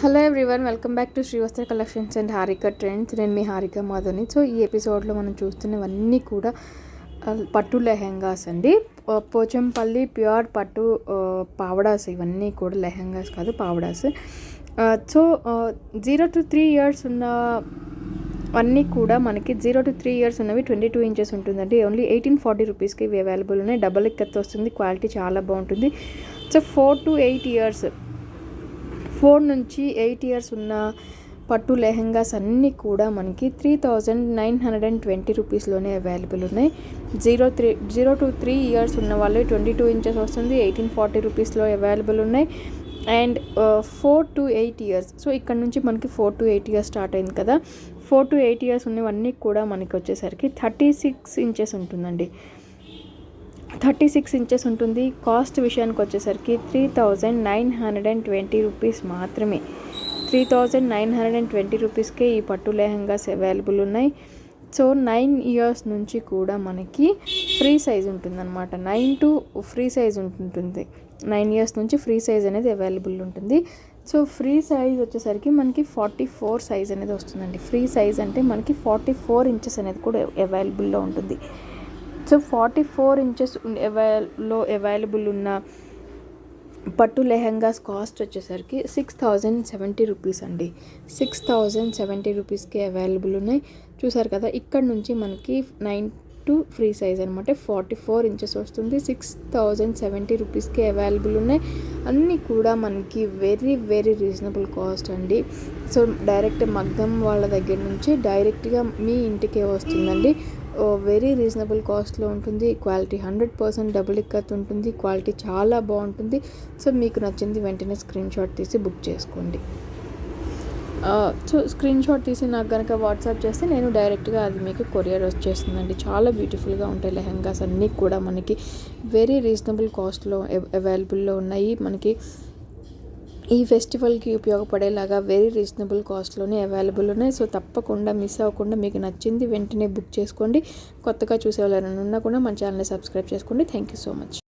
Hello everyone, welcome back to Srivastra collections and Harika trends. నేను మీ Harika మాధవ్ని. So ఈ ఎపిసోడ్లో మనం చూస్తున్నవన్నీ కూడా పట్టు లెహెంగాస్ అండి. పోచంపల్లి ప్యూర్ పట్టు పావడాస్. ఇవన్నీ కూడా లెహెంగాస్ కాదు, పావడాస్. సో 0 to 3 years ఉన్న అన్నీ కూడా మనకి 0 to 3 years ఉన్నవి 22 inches ఉంటుందండి. ఓన్లీ 1840 రూపీస్కి ఇవి అవైలబుల్ ఉన్నాయి. డబల్ ఇక్కత్ వస్తుంది, క్వాలిటీ చాలా బాగుంటుంది. సో 4 to 8 years, 4 నుంచి 8 years ఉన్న పట్టు లెహెంగాస్ అన్నీ కూడా మనకి 3920 రూపీస్లోనే అవైలబుల్ ఉన్నాయి. 0 to 3 years ఉన్న వాళ్ళు 22 inches వస్తుంది, 1840 రూపీస్లో అవైలబుల్ ఉన్నాయి. అండ్ 4 to 8 years, సో ఇక్కడ నుంచి మనకి 4 to 8 years స్టార్ట్ అయింది కదా. 4 to 8 years ఉన్నవన్నీ కూడా మనకి వచ్చేసరికి 36 inches ఉంటుందండి. 36 inches ఉంటుంది. కాస్ట్ విషయానికి వచ్చేసరికి 3920 రూపీస్ మాత్రమే. 3920 రూపీస్కే ఈ పట్టు లెహంగాస్ అవైలబుల్ ఉన్నాయి. సో 9 years నుంచి కూడా మనకి ఫ్రీ సైజ్ ఉంటుందన్నమాట. 9 to ఫ్రీ సైజ్ ఉంటుంది. 9 years నుంచి ఫ్రీ సైజ్ అనేది అవైలబుల్ ఉంటుంది. సో ఫ్రీ సైజ్ వచ్చేసరికి మనకి 44 సైజ్ అనేది వస్తుందండి. ఫ్రీ సైజ్ అంటే మనకి 44 inches అనేది కూడా అవైలబుల్లో ఉంటుంది. సో 44 inches అవైలబుల్ ఉన్న పట్టు లెహెంగాస్ కాస్ట్ వచ్చేసరికి 6070 రూపీస్ అండి. 6070 రూపీస్కి అవైలబుల్ ఉన్నాయి. చూసారు కదా, ఇక్కడ నుంచి మనకి 9 to ఫ్రీ సైజ్ అనమాట. 44 inches వస్తుంది. 6070 రూపీస్కి అవైలబుల్ ఉన్నాయి. అన్నీ కూడా మనకి వెరీ వెరీ రీజనబుల్ కాస్ట్ అండి. సో డైరెక్ట్ మగ్గం వాళ్ళ దగ్గర నుంచి డైరెక్ట్గా మీ ఇంటికే వస్తుందండి. వెరీ రీజనబుల్ కాస్ట్లో ఉంటుంది. క్వాలిటీ 100% డబుల్ ఇక్కత్ ఉంటుంది. క్వాలిటీ చాలా బాగుంటుంది. సో మీకు నచ్చింది వెంటనే స్క్రీన్ షాట్ తీసి బుక్ చేసుకోండి. సో స్క్రీన్ షాట్ తీసి నాకు కనుక వాట్సాప్ చేస్తే నేను డైరెక్ట్గా అది మీకు కొరియర్ వచ్చేస్తుందండి. చాలా బ్యూటిఫుల్గా ఉంటాయి లెహెంగాస్ అన్నీ కూడా మనకి వెరీ రీజనబుల్ కాస్ట్లో అవైలబుల్లో ఉన్నాయి. మనకి ఈ ఫెస్టివల్కి ఉపయోగపడేలాగా వెరీ రీజనబుల్ కాస్ట్లోనే అవైలబుల్ ఉన్నాయి. సో తప్పకుండా మిస్ అవ్వకుండా మీకు నచ్చింది వెంటనే బుక్ చేసుకోండి. కొత్తగా చూసే వాళ్ళు ఎవరైనా ఉన్నా కూడా మన ఛానల్ని సబ్స్క్రైబ్ చేసుకోండి. Thank you so much.